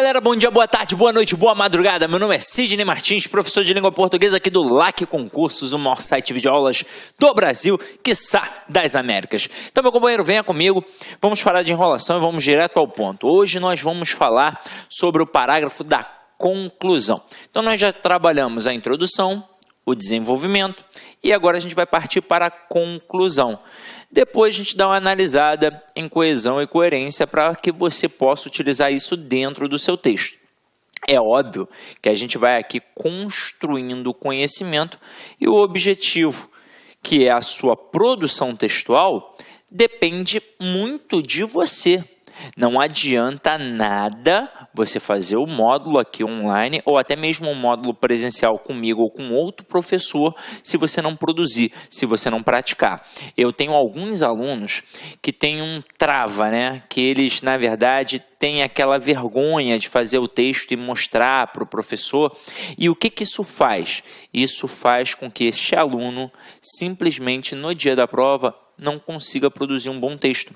galera, bom dia, boa tarde, boa noite, boa madrugada. Meu nome é Sidney Martins, professor de língua portuguesa aqui do LAC Concursos, o maior site de videoaulas do Brasil, quiçá das Américas. Então, meu companheiro, venha comigo, vamos parar de enrolação e vamos direto ao ponto. Hoje nós vamos falar sobre o parágrafo da conclusão. Então, nós já trabalhamos a introdução, o desenvolvimento e agora a gente vai partir para a conclusão. Depois a gente dá uma analisada em coesão e coerência para que você possa utilizar isso dentro do seu texto. É óbvio que a gente vai aqui construindo o conhecimento e o objetivo, que é a sua produção textual, depende muito de você. Não adianta nada você fazer o módulo aqui online ou até mesmo um módulo presencial comigo ou com outro professor se você não produzir, se você não praticar. Eu tenho alguns alunos que têm um trava, né? Que eles, na verdade, têm aquela vergonha de fazer o texto e mostrar para o professor. E o que isso faz? Isso faz com que este aluno, simplesmente no dia da prova, não consiga produzir um bom texto.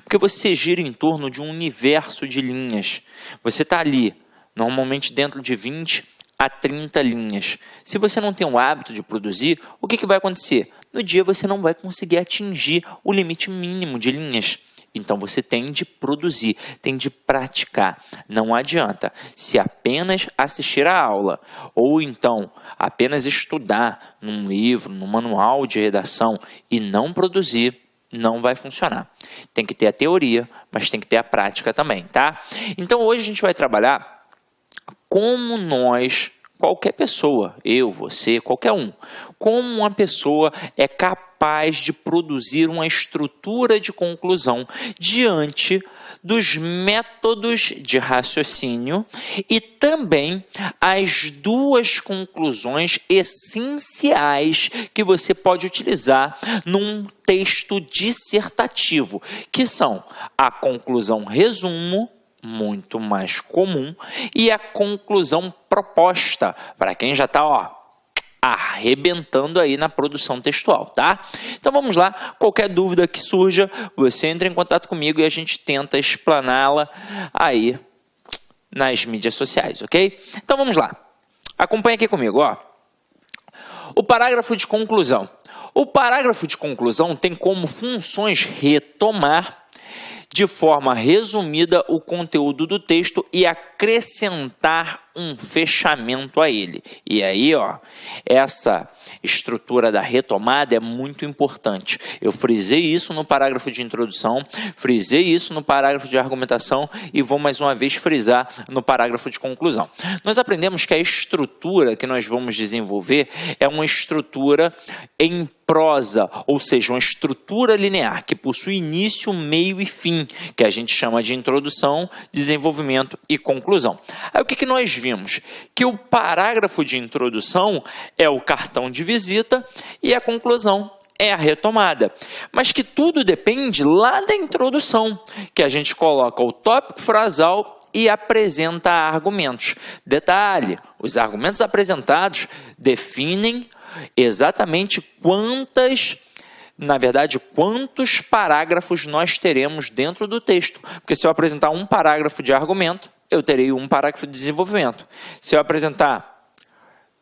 Porque você gira em torno de um universo de linhas. Você está ali, normalmente dentro de 20 a 30 linhas. Se você não tem o hábito de produzir, o que vai acontecer? No dia você não vai conseguir atingir o limite mínimo de linhas. Então você tem de produzir, tem de praticar. Não adianta se apenas assistir a aula ou então apenas estudar num livro, num manual de redação e não produzir, não vai funcionar. Tem que ter a teoria, mas tem que ter a prática também, tá? Então hoje a gente vai trabalhar como nós, qualquer pessoa, eu, você, qualquer um, como uma pessoa é capaz de produzir uma estrutura de conclusão diante dos métodos de raciocínio e também as duas conclusões essenciais que você pode utilizar num texto dissertativo, que são a conclusão resumo, muito mais comum, e a conclusão proposta, para quem já está arrebentando aí na produção textual, tá? Então vamos lá, qualquer dúvida que surja, você entra em contato comigo e a gente tenta explaná-la aí nas mídias sociais, ok? Então vamos lá, acompanha aqui comigo, ó. O parágrafo de conclusão. O parágrafo de conclusão tem como funções retomar de forma resumida o conteúdo do texto e acrescentar um fechamento a ele. E aí, ó, essa estrutura da retomada é muito importante. Eu frisei isso no parágrafo de introdução, frisei isso no parágrafo de argumentação e vou mais uma vez frisar no parágrafo de conclusão. Nós aprendemos que a estrutura que nós vamos desenvolver é uma estrutura em prosa, ou seja, uma estrutura linear que possui início, meio e fim, que a gente chama de introdução, desenvolvimento e conclusão. Aí o que nós vimos? Que o parágrafo de introdução é o cartão de visita e a conclusão é a retomada, mas que tudo depende lá da introdução, que a gente coloca o tópico frasal e apresenta argumentos. Detalhe, os argumentos apresentados definem exatamente quantos parágrafos nós teremos dentro do texto. Porque se eu apresentar um parágrafo de argumento, eu terei um parágrafo de desenvolvimento. Se eu apresentar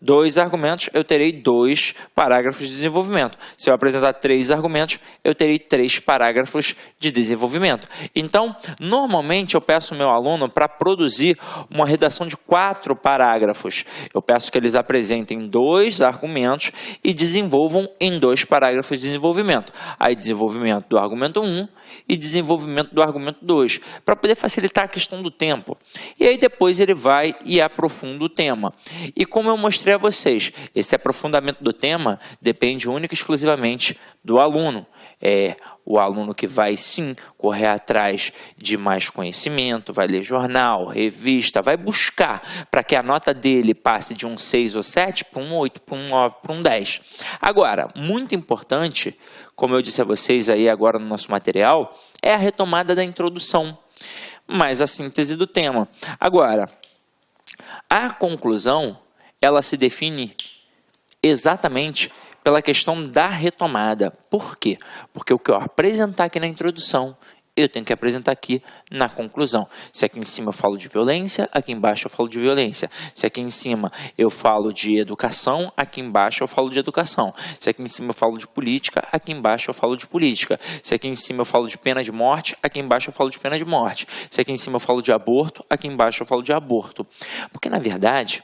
2 argumentos, eu terei 2 parágrafos de desenvolvimento. Se eu apresentar 3 argumentos, eu terei 3 parágrafos de desenvolvimento. Então, normalmente eu peço ao meu aluno para produzir uma redação de 4 parágrafos. Eu peço que eles apresentem 2 argumentos e desenvolvam em 2 parágrafos de desenvolvimento. Aí, desenvolvimento do argumento 1 e desenvolvimento do argumento 2, para poder facilitar a questão do tempo. E aí depois ele vai e aprofunda o tema. E como eu mostrei a vocês, esse aprofundamento do tema depende única e exclusivamente do aluno. É o aluno que vai sim correr atrás de mais conhecimento, vai ler jornal, revista, vai buscar para que a nota dele passe de um 6 ou 7 para um 8, para um 9, para um 10. Agora, muito importante, como eu disse a vocês aí agora no nosso material, é a retomada da introdução, mais a síntese do tema. Agora, a conclusão, ela se define exatamente pela questão da retomada. Por quê? Porque o que eu apresentar aqui na introdução eu tenho que apresentar aqui na conclusão. Se aqui em cima eu falo de violência, aqui embaixo eu falo de violência. Se aqui em cima eu falo de educação, aqui embaixo eu falo de educação. Se aqui em cima eu falo de política, aqui embaixo eu falo de política. Se aqui em cima eu falo de pena de morte, aqui embaixo eu falo de pena de morte. Se aqui em cima eu falo de aborto, aqui embaixo eu falo de aborto. Porque, na verdade,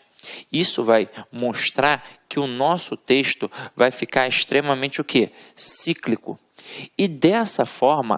isso vai mostrar que o nosso texto vai ficar extremamente o quê? Cíclico. E dessa forma,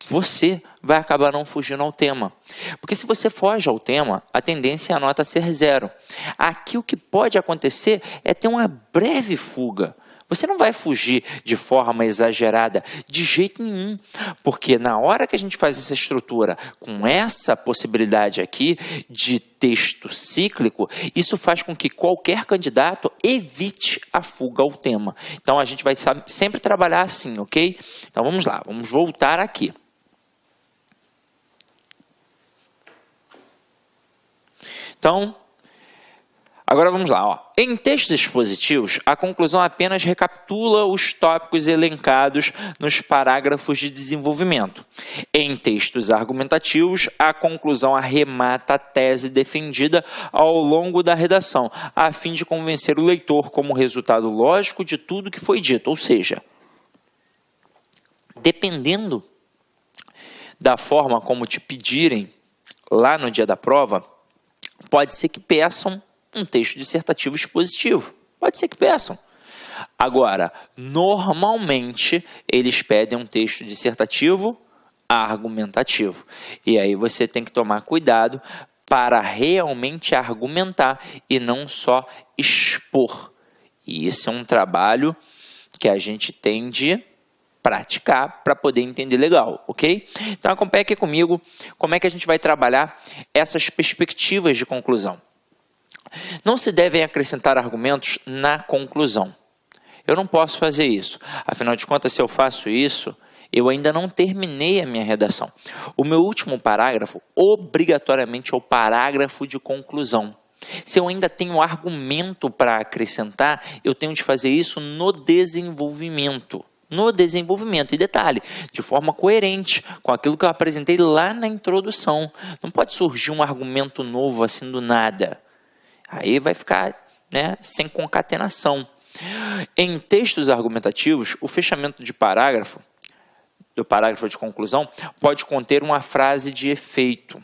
você vai acabar não fugindo ao tema. Porque se você foge ao tema, a tendência é a nota ser 0. Aqui o que pode acontecer é ter uma breve fuga. Você não vai fugir de forma exagerada, de jeito nenhum. Porque na hora que a gente faz essa estrutura com essa possibilidade aqui de texto cíclico, isso faz com que qualquer candidato evite a fuga ao tema. Então a gente vai sempre trabalhar assim, ok? Então vamos lá, vamos voltar aqui. Então, agora vamos lá. Ó. Em textos expositivos, a conclusão apenas recapitula os tópicos elencados nos parágrafos de desenvolvimento. Em textos argumentativos, a conclusão arremata a tese defendida ao longo da redação, a fim de convencer o leitor como resultado lógico de tudo que foi dito. Ou seja, dependendo da forma como te pedirem lá no dia da prova, pode ser que peçam um texto dissertativo expositivo. Pode ser que peçam. Agora, normalmente, eles pedem um texto dissertativo argumentativo. E aí você tem que tomar cuidado para realmente argumentar e não só expor. E esse é um trabalho que a gente tem de praticar para poder entender legal, ok? Então acompanhe aqui comigo como é que a gente vai trabalhar essas perspectivas de conclusão. Não se devem acrescentar argumentos na conclusão. Eu não posso fazer isso. Afinal de contas, se eu faço isso, eu ainda não terminei a minha redação. O meu último parágrafo, obrigatoriamente, é o parágrafo de conclusão. Se eu ainda tenho argumento para acrescentar, eu tenho de fazer isso no desenvolvimento. E detalhe, de forma coerente com aquilo que eu apresentei lá na introdução. Não pode surgir um argumento novo assim do nada. Aí vai ficar, sem concatenação. Em textos argumentativos, o fechamento de parágrafo, do parágrafo de conclusão, pode conter uma frase de efeito.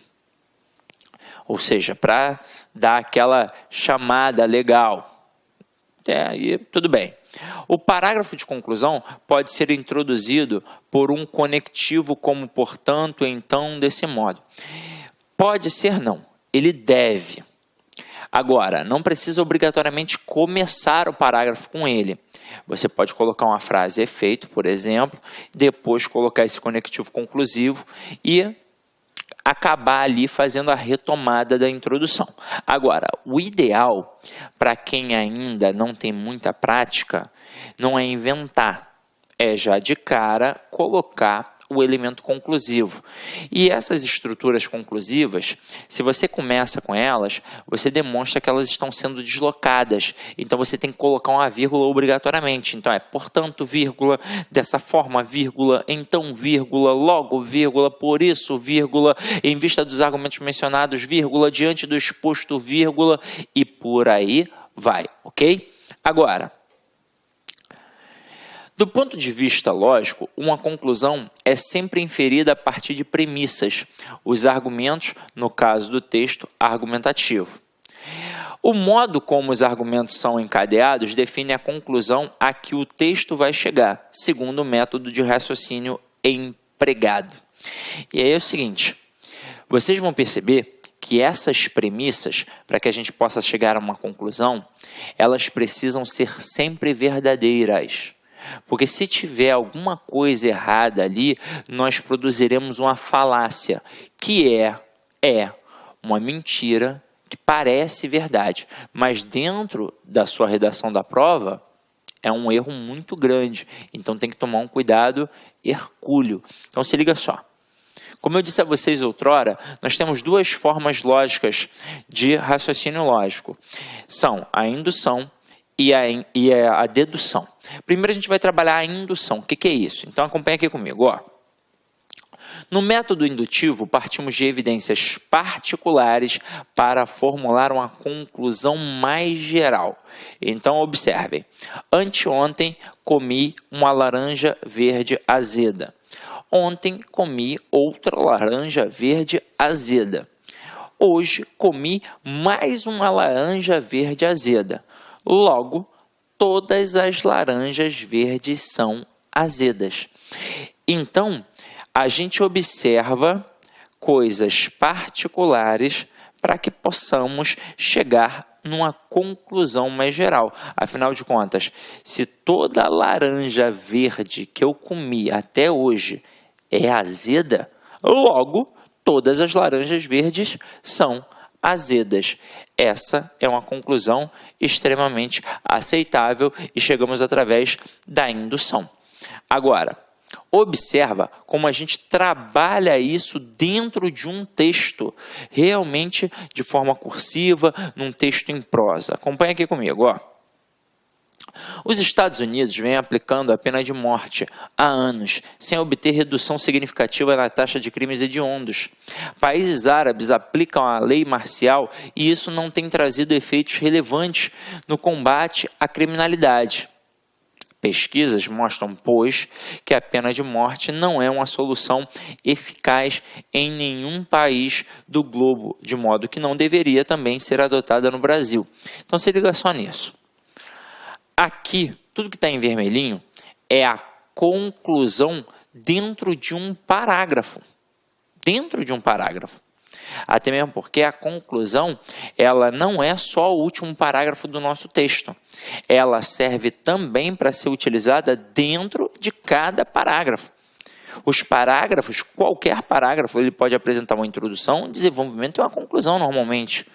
Ou seja, para dar aquela chamada legal. Aí tudo bem. O parágrafo de conclusão pode ser introduzido por um conectivo como, portanto, então, desse modo. Pode ser não, ele deve. Agora, não precisa obrigatoriamente começar o parágrafo com ele. Você pode colocar uma frase efeito, por exemplo, depois colocar esse conectivo conclusivo e acabar ali fazendo a retomada da introdução. Agora, o ideal para quem ainda não tem muita prática não é inventar, é já de cara colocar o elemento conclusivo. E essas estruturas conclusivas, se você começa com elas, você demonstra que elas estão sendo deslocadas. Então você tem que colocar uma vírgula obrigatoriamente. Então portanto, vírgula, dessa forma, vírgula, então, vírgula, logo, vírgula, por isso, vírgula, em vista dos argumentos mencionados, vírgula, diante do exposto, vírgula, e por aí vai, ok? Agora, do ponto de vista lógico, uma conclusão é sempre inferida a partir de premissas, os argumentos, no caso do texto argumentativo. O modo como os argumentos são encadeados define a conclusão a que o texto vai chegar, segundo o método de raciocínio empregado. E aí é o seguinte, vocês vão perceber que essas premissas, para que a gente possa chegar a uma conclusão, elas precisam ser sempre verdadeiras. Porque se tiver alguma coisa errada ali, nós produziremos uma falácia, que é uma mentira que parece verdade, mas dentro da sua redação da prova é um erro muito grande. Então tem que tomar um cuidado hercúleo. Então se liga só. Como eu disse a vocês outrora, nós temos duas formas lógicas de raciocínio lógico. São a indução e a dedução. Primeiro a gente vai trabalhar a indução. O que é isso? Então acompanha aqui comigo. Ó. No método indutivo, partimos de evidências particulares para formular uma conclusão mais geral. Então, observem. Anteontem, comi uma laranja verde azeda. Ontem, comi outra laranja verde azeda. Hoje, comi mais uma laranja verde azeda. Logo, todas as laranjas verdes são azedas. Então, a gente observa coisas particulares para que possamos chegar numa conclusão mais geral. Afinal de contas, se toda laranja verde que eu comi até hoje é azeda, logo, todas as laranjas verdes são azedas. Essa é uma conclusão extremamente aceitável e chegamos através da indução. Agora, observa como a gente trabalha isso dentro de um texto, realmente de forma cursiva, num texto em prosa. Acompanha aqui comigo, ó. Os Estados Unidos vêm aplicando a pena de morte há anos, sem obter redução significativa na taxa de crimes hediondos. Países árabes aplicam a lei marcial e isso não tem trazido efeitos relevantes no combate à criminalidade. Pesquisas mostram, pois, que a pena de morte não é uma solução eficaz em nenhum país do globo, de modo que não deveria também ser adotada no Brasil. Então, se liga só nisso. Aqui, tudo que está em vermelhinho é a conclusão dentro de um parágrafo. Dentro de um parágrafo. Até mesmo porque a conclusão, ela não é só o último parágrafo do nosso texto. Ela serve também para ser utilizada dentro de cada parágrafo. Os parágrafos, qualquer parágrafo, ele pode apresentar uma introdução, um desenvolvimento e uma conclusão normalmente.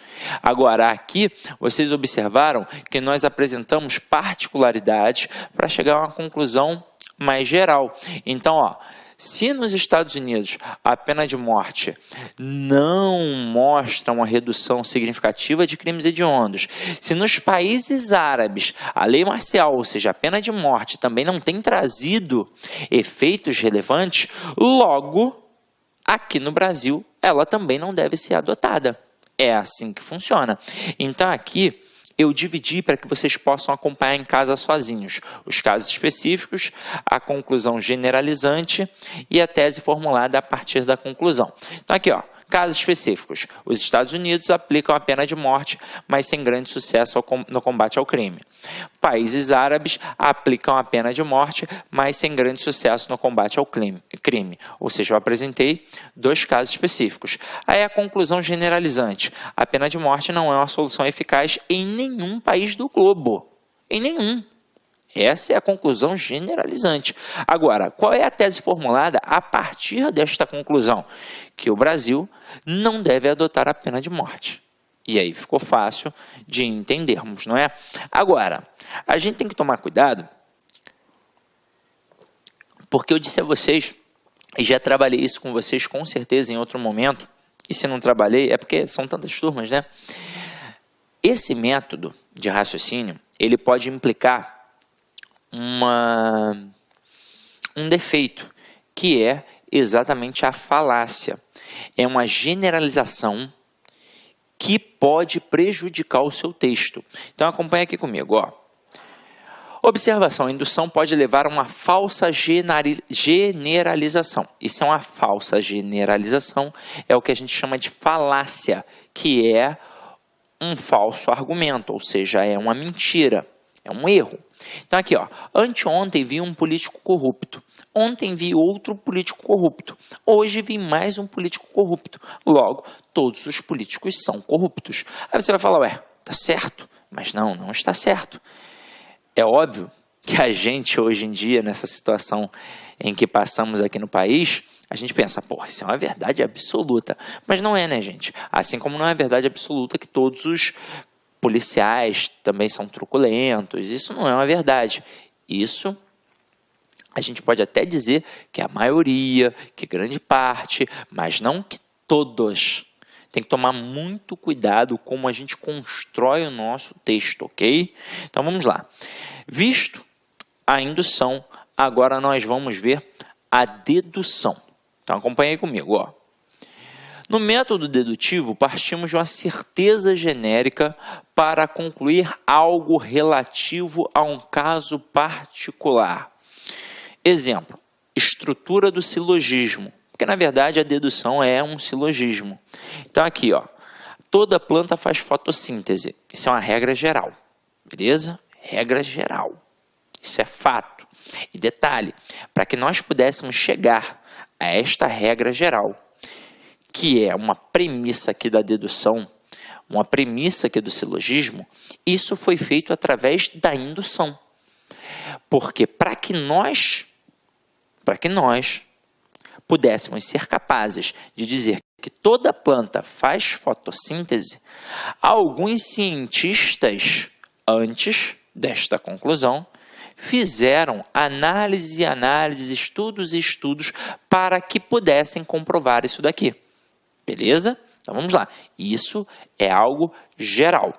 Agora, aqui, vocês observaram que nós apresentamos particularidades para chegar a uma conclusão mais geral. Então, ó, se nos Estados Unidos a pena de morte não mostra uma redução significativa de crimes hediondos, se nos países árabes a lei marcial, ou seja, a pena de morte, também não tem trazido efeitos relevantes, logo, aqui no Brasil, ela também não deve ser adotada. É assim que funciona. Então, aqui, eu dividi para que vocês possam acompanhar em casa sozinhos os casos específicos, a conclusão generalizante e a tese formulada a partir da conclusão. Então, aqui, ó, casos específicos. Os Estados Unidos aplicam a pena de morte, mas sem grande sucesso no combate ao crime. Países árabes aplicam a pena de morte, mas sem grande sucesso no combate ao crime. Ou seja, eu apresentei 2 casos específicos. Aí a conclusão generalizante. A pena de morte não é uma solução eficaz em nenhum país do globo. Em nenhum. Essa é a conclusão generalizante. Agora, qual é a tese formulada a partir desta conclusão? Que o Brasil não deve adotar a pena de morte. E aí ficou fácil de entendermos, não é? Agora, a gente tem que tomar cuidado, porque eu disse a vocês, e já trabalhei isso com vocês com certeza em outro momento, e se não trabalhei é porque são tantas turmas, né? Esse método de raciocínio, ele pode implicar um defeito, que é exatamente a falácia. É uma generalização que pode prejudicar o seu texto. Então, acompanha aqui comigo, ó. Observação, a indução pode levar a uma falsa generalização. Isso é uma falsa generalização, é o que a gente chama de falácia, que é um falso argumento, ou seja, é uma mentira, é um erro. Então aqui, ó, anteontem vi um político corrupto, ontem vi outro político corrupto, hoje vi mais um político corrupto, logo, todos os políticos são corruptos. Aí você vai falar, ué, tá certo, mas não está certo. É óbvio que a gente hoje em dia, nessa situação em que passamos aqui no país, a gente pensa, porra, isso é uma verdade absoluta, mas não é, né, gente? Assim como não é verdade absoluta que todos os policiais também são truculentos, isso não é uma verdade. Isso a gente pode até dizer que a maioria, que grande parte, mas não que todos. Tem que tomar muito cuidado como a gente constrói o nosso texto, ok? Então vamos lá. Visto a indução, agora nós vamos ver a dedução. Então acompanhe aí comigo, ó. No método dedutivo, partimos de uma certeza genérica para concluir algo relativo a um caso particular. Exemplo, estrutura do silogismo, porque na verdade a dedução é um silogismo. Então aqui, ó, toda planta faz fotossíntese. Isso é uma regra geral, beleza? Regra geral. Isso é fato. E detalhe, para que nós pudéssemos chegar a esta regra geral, que é uma premissa aqui da dedução, uma premissa aqui do silogismo, isso foi feito através da indução. Porque para que nós pudéssemos ser capazes de dizer que toda planta faz fotossíntese, alguns cientistas, antes desta conclusão, fizeram análise, estudos e estudos para que pudessem comprovar isso daqui. Beleza? Então vamos lá. Isso é algo geral.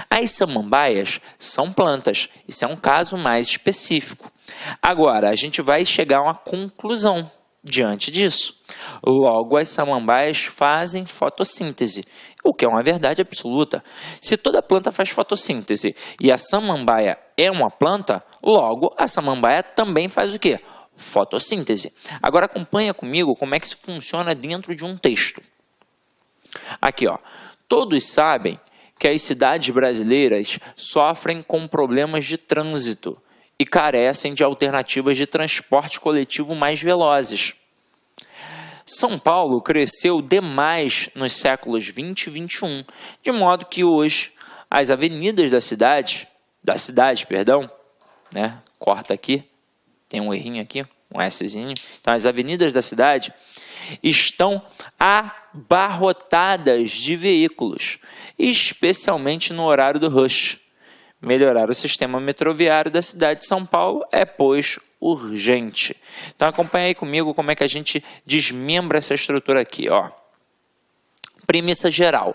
As samambaias são plantas. Isso é um caso mais específico. Agora, a gente vai chegar a uma conclusão diante disso. Logo, as samambaias fazem fotossíntese, o que é uma verdade absoluta. Se toda planta faz fotossíntese e a samambaia é uma planta, logo, a samambaia também faz o quê? Fotossíntese. Agora acompanha comigo como é que isso funciona dentro de um texto. Aqui, ó. Todos sabem que as cidades brasileiras sofrem com problemas de trânsito e carecem de alternativas de transporte coletivo mais velozes. São Paulo cresceu demais nos séculos 20 e 21, de modo que hoje as avenidas da cidade, corta aqui, tem um errinho aqui, um Szinho. Então, as avenidas da cidade estão abarrotadas de veículos, especialmente no horário do rush. Melhorar o sistema metroviário da cidade de São Paulo é, pois, urgente. Então, acompanha aí comigo como é que a gente desmembra essa estrutura aqui, ó. Premissa geral.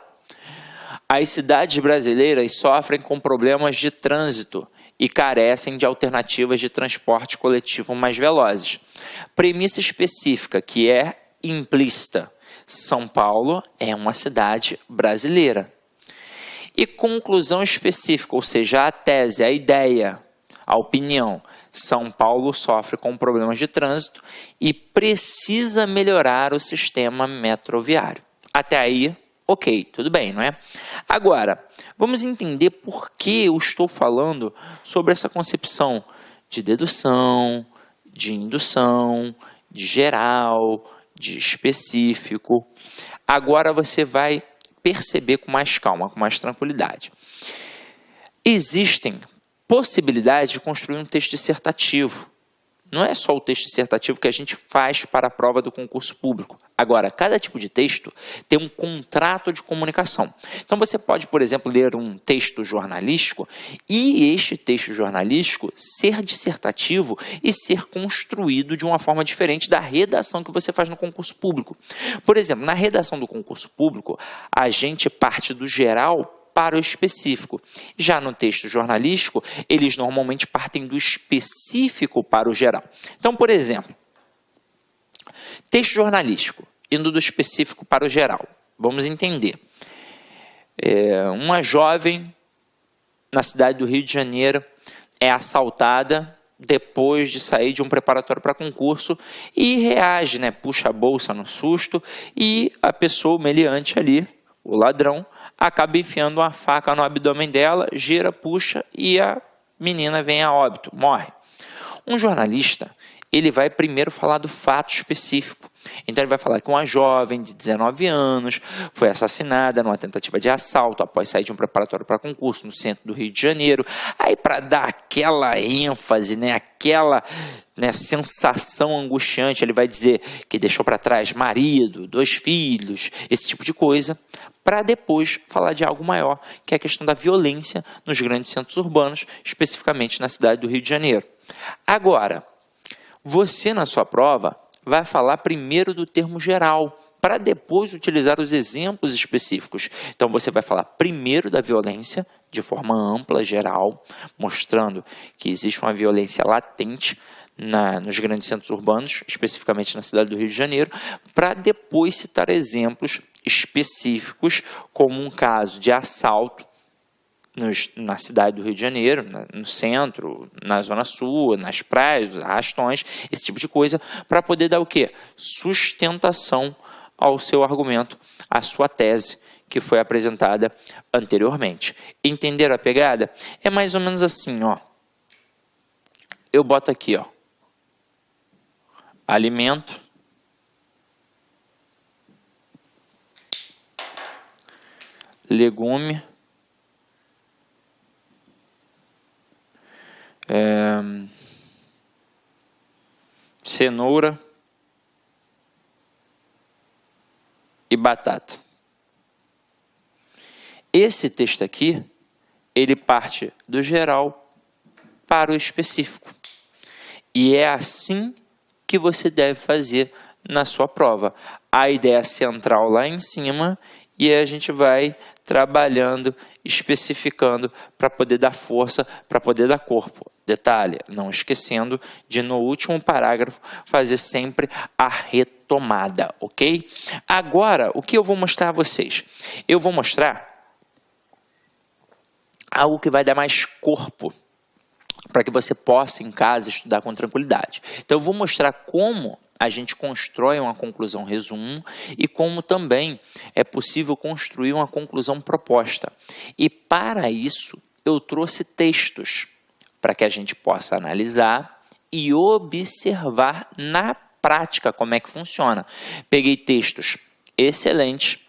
As cidades brasileiras sofrem com problemas de trânsito e carecem de alternativas de transporte coletivo mais velozes. Premissa específica, que é implícita. São Paulo é uma cidade brasileira. E conclusão específica, ou seja, a tese, a ideia, a opinião. São Paulo sofre com problemas de trânsito e precisa melhorar o sistema metroviário. Até aí, ok, tudo bem, não é? Agora, vamos entender por que eu estou falando sobre essa concepção de dedução, de indução, de geral, de específico. Agora você vai perceber com mais calma, com mais tranquilidade. Existem possibilidades de construir um texto dissertativo. Não é só o texto dissertativo que a gente faz para a prova do concurso público. Agora, cada tipo de texto tem um contrato de comunicação. Então, você pode, por exemplo, ler um texto jornalístico e este texto jornalístico ser dissertativo e ser construído de uma forma diferente da redação que você faz no concurso público. Por exemplo, na redação do concurso público, a gente parte do geral para o específico. Já no texto jornalístico, eles normalmente partem do específico para o geral. Então, por exemplo, texto jornalístico, indo do específico para o geral. Vamos entender. Uma jovem na cidade do Rio de Janeiro é assaltada depois de sair de um preparatório para concurso e reage, puxa a bolsa no susto e a pessoa, o meliante ali, o ladrão, acaba enfiando uma faca no abdômen dela, gira, puxa e a menina vem a óbito, morre. Um jornalista, ele vai primeiro falar do fato específico. Então ele vai falar que uma jovem de 19 anos foi assassinada numa tentativa de assalto após sair de um preparatório para concurso no centro do Rio de Janeiro. Aí para dar aquela ênfase, aquela sensação angustiante, ele vai dizer que deixou para trás marido, 2 filhos, esse tipo de coisa, para depois falar de algo maior, que é a questão da violência nos grandes centros urbanos, especificamente na cidade do Rio de Janeiro. Agora, você na sua prova vai falar primeiro do termo geral, para depois utilizar os exemplos específicos. Então, você vai falar primeiro da violência, de forma ampla, geral, mostrando que existe uma violência latente nos grandes centros urbanos, especificamente na cidade do Rio de Janeiro, para depois citar exemplos específicos, como um caso de assalto na cidade do Rio de Janeiro, no centro, na Zona Sul, nas praias, arrastões, esse tipo de coisa, para poder dar o quê? Sustentação ao seu argumento, à sua tese, que foi apresentada anteriormente. Entenderam a pegada? É mais ou menos assim, ó. Eu boto aqui, ó. Alimento. Legume. Cenoura. E batata. Esse texto aqui, ele parte do geral para o específico. E é assim que você deve fazer na sua prova. A ideia central lá em cima e a gente vai trabalhando, especificando para poder dar força, para poder dar corpo. Detalhe, não esquecendo de no último parágrafo fazer sempre a retomada, ok? Agora, o que eu vou mostrar a vocês? Eu vou mostrar algo que vai dar mais corpo para que você possa em casa estudar com tranquilidade. Então eu vou mostrar como a gente constrói uma conclusão resumo e como também é possível construir uma conclusão proposta. E para isso eu trouxe textos para que a gente possa analisar e observar na prática como é que funciona. Peguei textos excelentes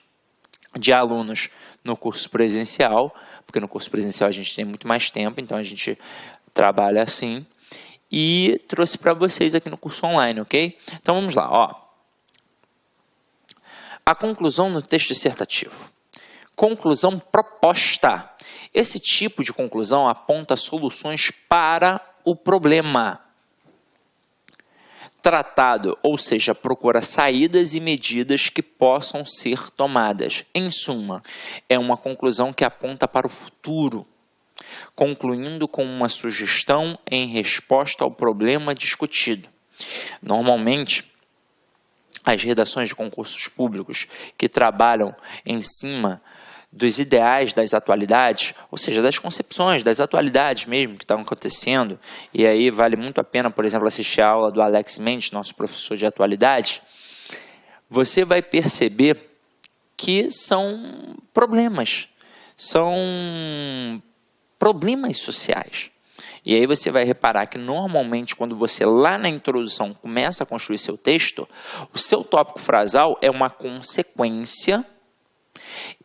de alunos no curso presencial, porque no curso presencial a gente tem muito mais tempo, então a gente trabalha assim, e trouxe para vocês aqui no curso online, ok? Então vamos lá, ó. A conclusão no texto dissertativo. Conclusão proposta. Esse tipo de conclusão aponta soluções para o problema tratado, ou seja, procura saídas e medidas que possam ser tomadas. Em suma, é uma conclusão que aponta para o futuro, concluindo com uma sugestão em resposta ao problema discutido. Normalmente, as redações de concursos públicos que trabalham em cima dos ideais das atualidades, ou seja, das concepções, das atualidades mesmo que estão acontecendo, e aí vale muito a pena, por exemplo, assistir a aula do Alex Mendes, nosso professor de atualidades, você vai perceber que são problemas sociais. E aí você vai reparar que normalmente quando você lá na introdução começa a construir seu texto, o seu tópico frasal é uma consequência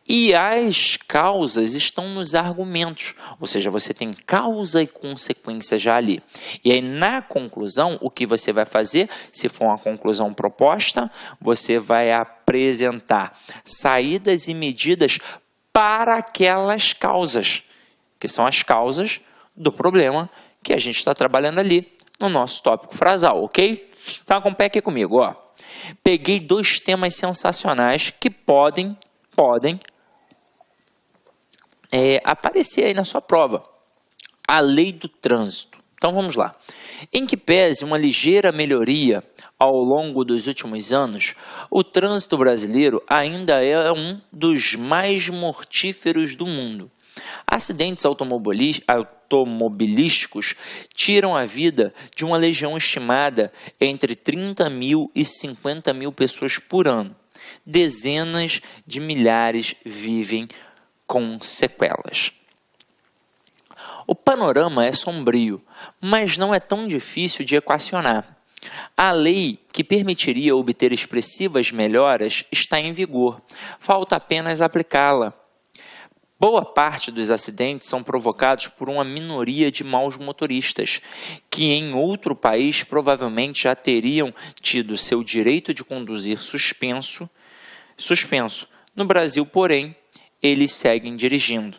e as causas estão nos argumentos, ou seja, você tem causa e consequência já ali. E aí na conclusão, o que você vai fazer, se for uma conclusão proposta, você vai apresentar saídas e medidas para aquelas causas, que são as causas do problema que a gente está trabalhando ali no nosso tópico frasal, ok? Então acompanha aqui comigo, ó. Peguei 2 temas sensacionais que podem aparecer aí na sua prova. A lei do trânsito. Então vamos lá. Em que pese uma ligeira melhoria ao longo dos últimos anos, o trânsito brasileiro ainda é um dos mais mortíferos do mundo. Acidentes automobilísticos tiram a vida de uma legião estimada entre 30 mil e 50 mil pessoas por ano. Dezenas de milhares vivem com sequelas. O panorama é sombrio, mas não é tão difícil de equacionar. A lei que permitiria obter expressivas melhoras está em vigor, falta apenas aplicá-la. Boa parte dos acidentes são provocados por uma minoria de maus motoristas, que em outro país provavelmente já teriam tido seu direito de conduzir suspenso. No Brasil, porém, eles seguem dirigindo.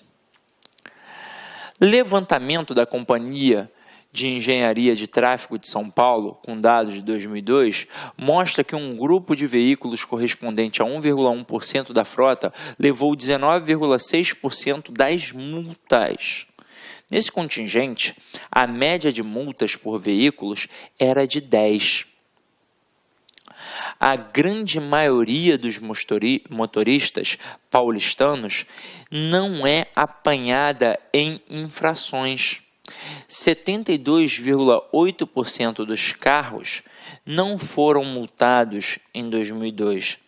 Levantamento da Companhia de Engenharia de Tráfego de São Paulo, com dados de 2002, mostra que um grupo de veículos correspondente a 1,1% da frota levou 19,6% das multas. Nesse contingente, a média de multas por veículos era de 10. A grande maioria dos motoristas paulistanos não é apanhada em infrações. 72,8% dos carros não foram multados em 2002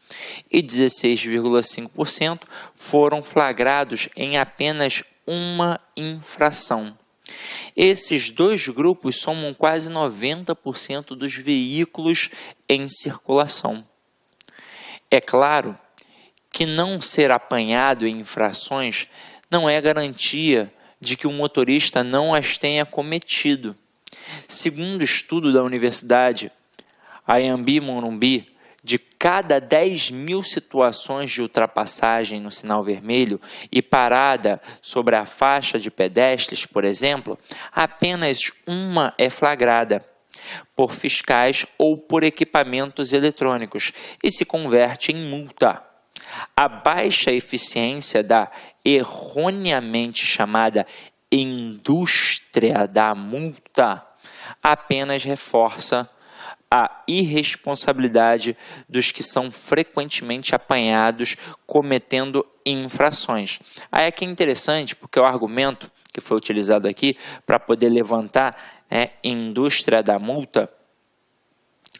e 16,5% foram flagrados em apenas uma infração. Esses dois grupos somam quase 90% dos veículos em circulação. É claro que não ser apanhado em infrações não é garantia de que o motorista não as tenha cometido. Segundo estudo da Universidade Anhembi-Morumbi, de cada 10.000 situações de ultrapassagem no sinal vermelho e parada sobre a faixa de pedestres, por exemplo, apenas uma é flagrada por fiscais ou por equipamentos eletrônicos e se converte em multa. A baixa eficiência da erroneamente chamada indústria da multa apenas reforça a irresponsabilidade dos que são frequentemente apanhados cometendo infrações. Aí é que é interessante, porque o argumento que foi utilizado aqui para poder levantar indústria da multa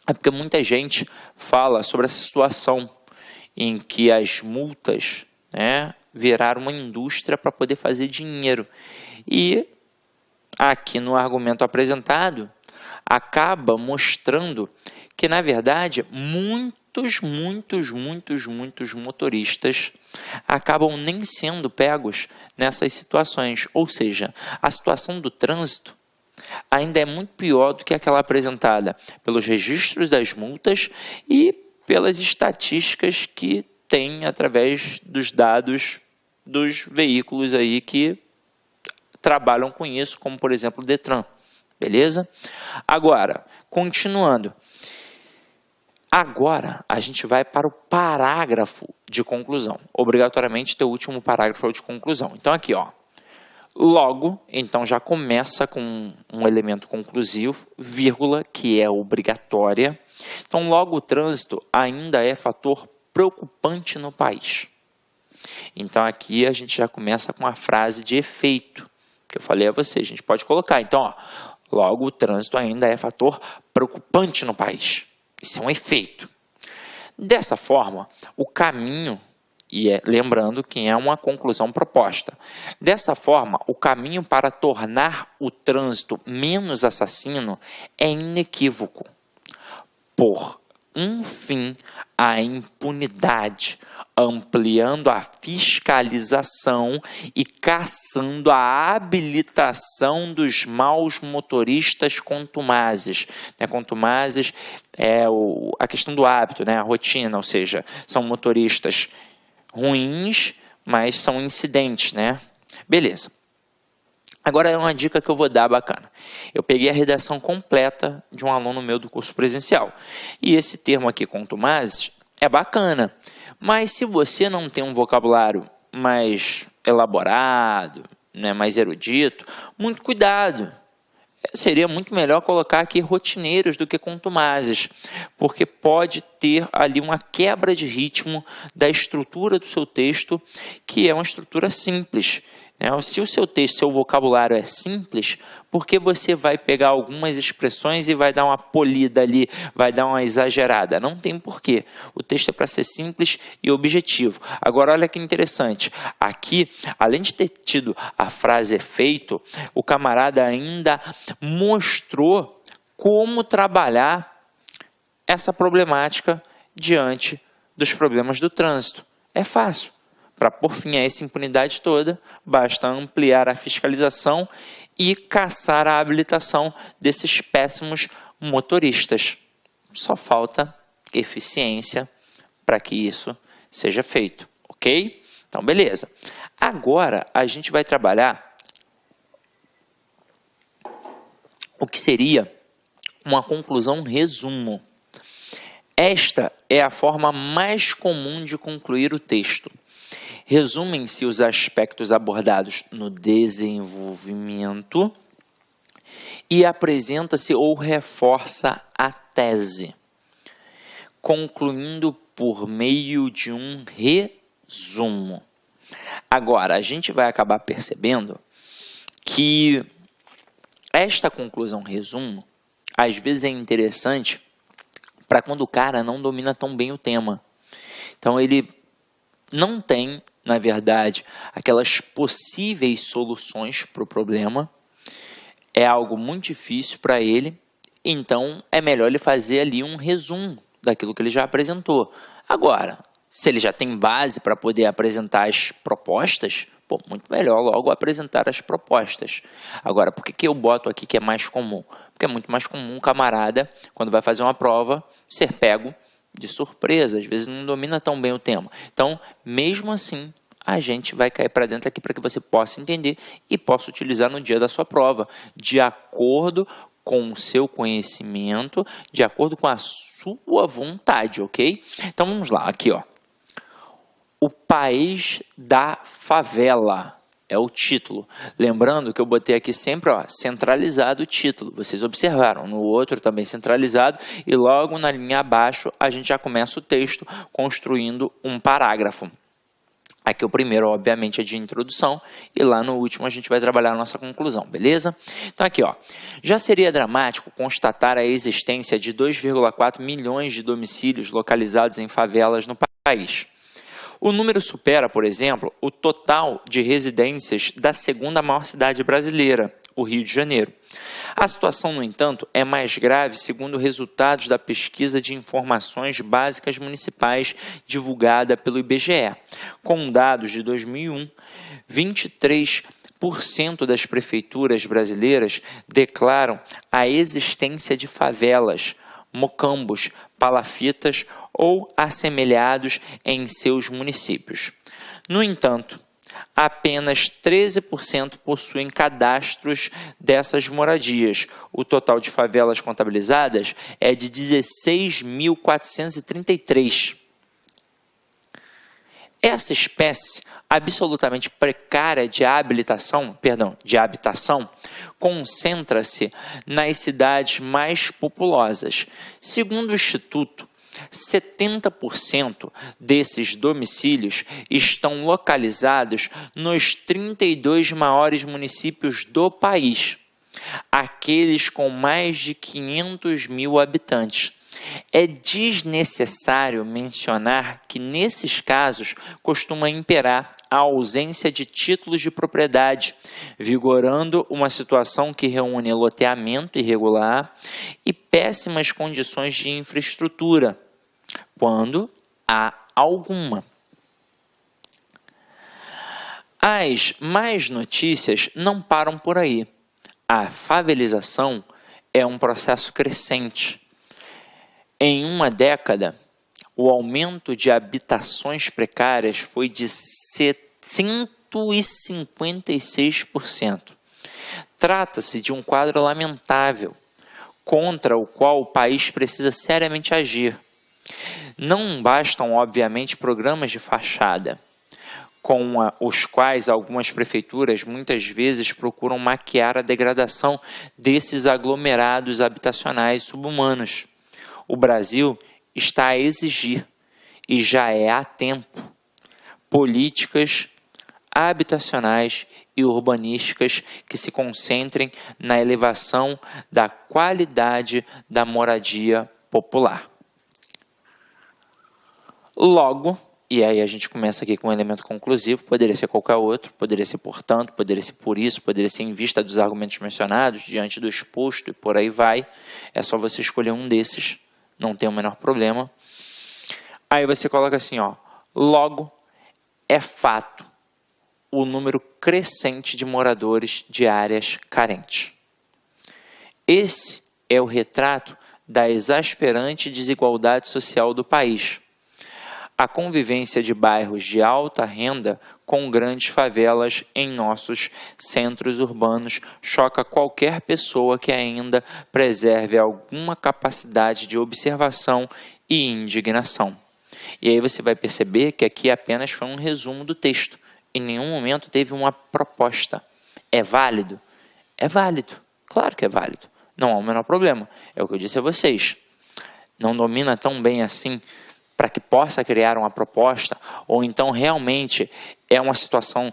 é porque muita gente fala sobre essa situação em que as multas viraram uma indústria para poder fazer dinheiro. E aqui no argumento apresentado, acaba mostrando que, na verdade, muitos motoristas acabam nem sendo pegos nessas situações. Ou seja, a situação do trânsito ainda é muito pior do que aquela apresentada pelos registros das multas e pelas estatísticas que tem através dos dados dos veículos aí que trabalham com isso, como, por exemplo, o Detran. Beleza? Agora, continuando. Agora, a gente vai para o parágrafo de conclusão. Obrigatoriamente, teu último parágrafo é o de conclusão. Então, aqui, ó. Logo, então já começa com um elemento conclusivo, vírgula, que é obrigatória. Então, logo, o trânsito ainda é fator preocupante no país. Então, aqui a gente já começa com a frase de efeito, que eu falei a você. A gente pode colocar. Então, ó. Logo, o trânsito ainda é fator preocupante no país. Isso é um efeito. Dessa forma, o caminho, lembrando que é uma conclusão proposta. Dessa forma, o caminho para tornar o trânsito menos assassino é inequívoco. Por um fim à impunidade, ampliando a fiscalização e caçando a habilitação dos maus motoristas contumazes. Contumazes é a questão do hábito, a rotina, ou seja, são motoristas ruins, mas são incidentes, Beleza. Agora é uma dica que eu vou dar bacana. Eu peguei a redação completa de um aluno meu do curso presencial. E esse termo aqui, contumazes, é bacana. Mas se você não tem um vocabulário mais elaborado, mais erudito, muito cuidado. Seria muito melhor colocar aqui rotineiros do que contumazes, porque pode ter ali uma quebra de ritmo da estrutura do seu texto, que é uma estrutura simples. Se o seu texto, seu vocabulário é simples, por que você vai pegar algumas expressões e vai dar uma polida ali, vai dar uma exagerada? Não tem porquê. O texto é para ser simples e objetivo. Agora, olha que interessante. Aqui, além de ter tido a frase efeito, o camarada ainda mostrou como trabalhar essa problemática diante dos problemas do trânsito. É fácil. Para pôr fim a essa impunidade toda, basta ampliar a fiscalização e caçar a habilitação desses péssimos motoristas. Só falta eficiência para que isso seja feito, ok? Então, beleza. Agora, a gente vai trabalhar o que seria uma conclusão resumo. Esta é a forma mais comum de concluir o texto. Resumem-se os aspectos abordados no desenvolvimento e apresenta-se ou reforça a tese, concluindo por meio de um resumo. Agora, a gente vai acabar percebendo que esta conclusão resumo, às vezes é interessante para quando o cara não domina tão bem o tema. Então, ele não tem, na verdade, aquelas possíveis soluções para o problema. É algo muito difícil para ele, então é melhor ele fazer ali um resumo daquilo que ele já apresentou. Agora, se ele já tem base para poder apresentar as propostas, pô, muito melhor logo apresentar as propostas. Agora, por que eu boto aqui que é mais comum? Porque é muito mais comum um camarada, quando vai fazer uma prova, ser pego de surpresa, às vezes não domina tão bem o tema. Então, mesmo assim, a gente vai cair para dentro aqui para que você possa entender e possa utilizar no dia da sua prova, de acordo com o seu conhecimento, de acordo com a sua vontade, ok? Então, vamos lá, aqui, ó. O país da favela é o título. Lembrando que eu botei aqui sempre, ó, centralizado o título. Vocês observaram, no outro também centralizado, e logo na linha abaixo a gente já começa o texto construindo um parágrafo. Aqui o primeiro, obviamente, é de introdução, e lá no último a gente vai trabalhar a nossa conclusão, beleza? Então aqui, ó, já seria dramático constatar a existência de 2,4 milhões de domicílios localizados em favelas no país. O número supera, por exemplo, o total de residências da segunda maior cidade brasileira, o Rio de Janeiro. A situação, no entanto, é mais grave segundo resultados da pesquisa de informações básicas municipais divulgada pelo IBGE. Com dados de 2001, 23% das prefeituras brasileiras declaram a existência de favelas, mocambos, palafitas ou assemelhados em seus municípios. No entanto, apenas 13% possuem cadastros dessas moradias. O total de favelas contabilizadas é de 16.433. Essa espécie absolutamente precária de habitação concentra-se nas cidades mais populosas. Segundo o Instituto, 70% desses domicílios estão localizados nos 32 maiores municípios do país, aqueles com mais de 500 mil habitantes. É desnecessário mencionar que, nesses casos, costuma imperar a ausência de títulos de propriedade, vigorando uma situação que reúne loteamento irregular e péssimas condições de infraestrutura, quando há alguma. As más notícias não param por aí. A favelização é um processo crescente. Em uma década, o aumento de habitações precárias foi de 156%. Trata-se de um quadro lamentável, contra o qual o país precisa seriamente agir. Não bastam, obviamente, programas de fachada, com os quais algumas prefeituras muitas vezes procuram maquiar a degradação desses aglomerados habitacionais subhumanos. O Brasil está a exigir, e já é há tempo, políticas habitacionais e urbanísticas que se concentrem na elevação da qualidade da moradia popular. Logo, e aí a gente começa aqui com um elemento conclusivo, poderia ser qualquer outro, poderia ser portanto, poderia ser por isso, poderia ser em vista dos argumentos mencionados, diante do exposto e por aí vai. É só você escolher um desses, não tem o menor problema. Aí você coloca assim, ó, logo é fato o número crescente de moradores de áreas carentes. Esse é o retrato da exasperante desigualdade social do país. A convivência de bairros de alta renda com grandes favelas em nossos centros urbanos choca qualquer pessoa que ainda preserve alguma capacidade de observação e indignação. E aí você vai perceber que aqui apenas foi um resumo do texto. Em nenhum momento teve uma proposta. É válido? É válido. Claro que é válido. Não há o menor problema. É o que eu disse a vocês. Não domina tão bem assim para que possa criar uma proposta, ou então realmente é uma situação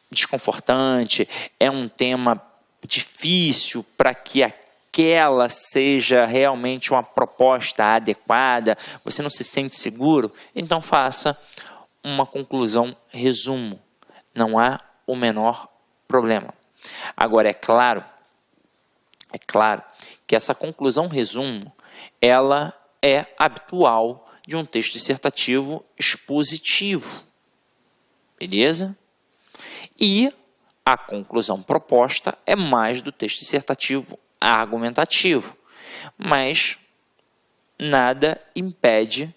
desconfortante, é um tema difícil para que aquela seja realmente uma proposta adequada, você não se sente seguro, então faça uma conclusão resumo. Não há o menor problema. Agora, é claro que essa conclusão resumo, ela é habitual de um texto dissertativo expositivo. Beleza? E a conclusão proposta é mais do texto dissertativo argumentativo. Mas nada impede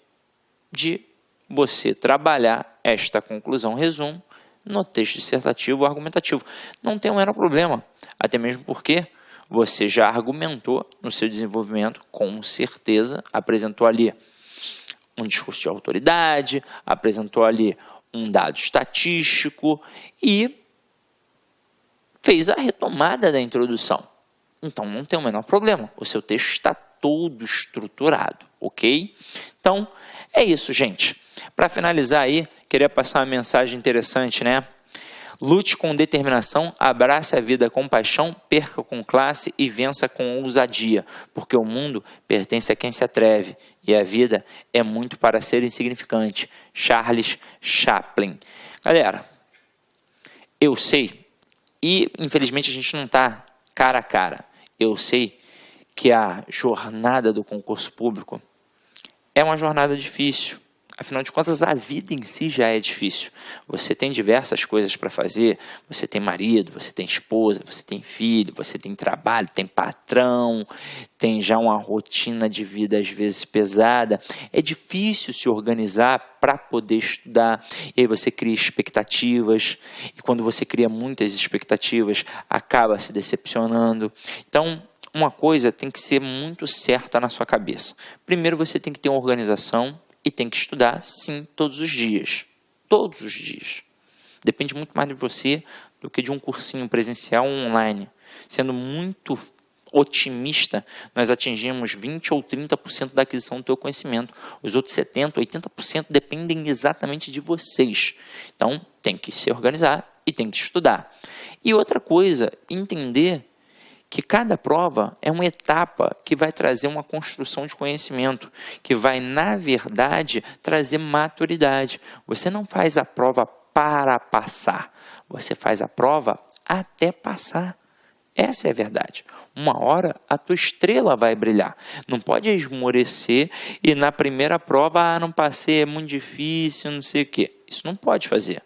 de você trabalhar esta conclusão resumo no texto dissertativo argumentativo. Não tem o menor problema, até mesmo porque você já argumentou no seu desenvolvimento, com certeza, apresentou ali um discurso de autoridade, apresentou ali um dado estatístico e fez a retomada da introdução. Então, não tem o menor problema. O seu texto está todo estruturado, ok? Então, é isso, gente. Para finalizar aí, queria passar uma mensagem interessante, né? Lute com determinação, abrace a vida com paixão, perca com classe e vença com ousadia, porque o mundo pertence a quem se atreve e a vida é muito para ser insignificante. Charles Chaplin. Galera, eu sei, e infelizmente a gente não está cara a cara, eu sei que a jornada do concurso público é uma jornada difícil. Afinal de contas, a vida em si já é difícil. Você tem diversas coisas para fazer, você tem marido, você tem esposa, você tem filho, você tem trabalho, tem patrão, tem já uma rotina de vida às vezes pesada. É difícil se organizar para poder estudar, e aí você cria expectativas, e quando você cria muitas expectativas, acaba se decepcionando. Então, uma coisa tem que ser muito certa na sua cabeça. Primeiro, você tem que ter uma organização, e tem que estudar, sim, todos os dias. Todos os dias. Depende muito mais de você do que de um cursinho presencial ou online. Sendo muito otimista, nós atingimos 20% ou 30% da aquisição do teu conhecimento. Os outros 70%, 80% dependem exatamente de vocês. Então, tem que se organizar e tem que estudar. E outra coisa, entender que cada prova é uma etapa que vai trazer uma construção de conhecimento, que vai, na verdade, trazer maturidade. Você não faz a prova para passar, você faz a prova até passar. Essa é a verdade. Uma hora a tua estrela vai brilhar. Não pode esmorecer e na primeira prova, não passei, é muito difícil, não sei o quê. Isso não pode fazer.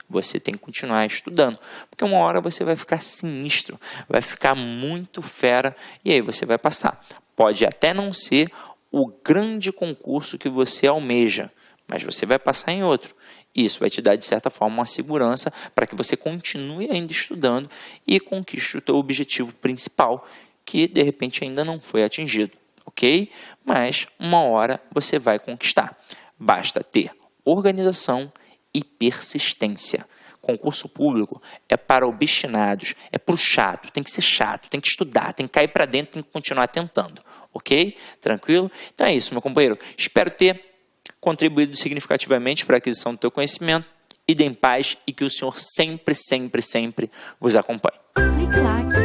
Você tem que continuar estudando, porque uma hora você vai ficar sinistro, vai ficar muito fera e aí você vai passar. Pode até não ser o grande concurso que você almeja, mas você vai passar em outro. Isso vai te dar, de certa forma, uma segurança para que você continue ainda estudando e conquiste o teu objetivo principal, que de repente ainda não foi atingido, ok? Mas uma hora você vai conquistar. Basta ter organização e persistência. Concurso público é para obstinados, é para o chato, tem que ser chato, tem que estudar, tem que cair para dentro, tem que continuar tentando, ok? Tranquilo? Então é isso, meu companheiro. Espero ter contribuído significativamente para a aquisição do teu conhecimento. Ide em paz e que o Senhor sempre, sempre, sempre vos acompanhe. Clique lá.